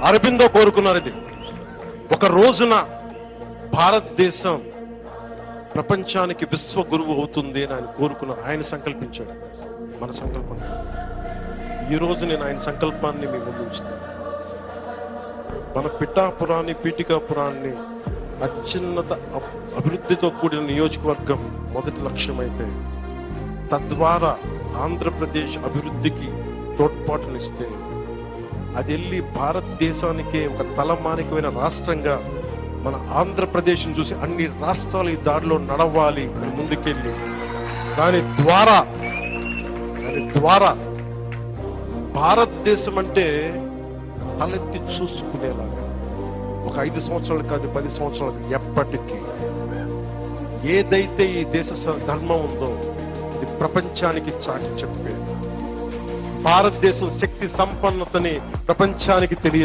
అరబిందో కోరుకున్నారు. ఇది ఒక రోజున భారతదేశం ప్రపంచానికి విశ్వ గురువు అవుతుంది అని ఆయన కోరుకున్నారు. ఆయన సంకల్పించాడు, మన సంకల్పం. ఈ రోజు నేను ఆయన సంకల్పాన్ని మీ ముందు ఉంచుతాను. మన పిఠాపురాన్ని, పీఠికాపురాన్ని అత్యున్నత అభివృద్ధితో కూడిన నియోజకవర్గం మొదటి లక్ష్యమైతే, తద్వారా ఆంధ్రప్రదేశ్ అభివృద్ధికి తోడ్పాటునిస్తే అది వెళ్ళి భారతదేశానికే ఒక తలమానికమైన రాష్ట్రంగా మన ఆంధ్రప్రదేశ్ను చూసి అన్ని రాష్ట్రాలు ఈ దారిలో నడవాలి అని ముందుకెళ్ళి దాని ద్వారా భారతదేశం అంటే తలెత్తి చూసుకునేలాగా ఒక 5 సంవత్సరాలు కాదు, 10 సంవత్సరాలు ఎప్పటికీ ఏదైతే ఈ దేశ ధర్మం ఉందో ఇది ప్రపంచానికి చాటి చెప్పేది. భారతదేశం శక్తి సంపన్నతని ప్రపంచానికి తెలియ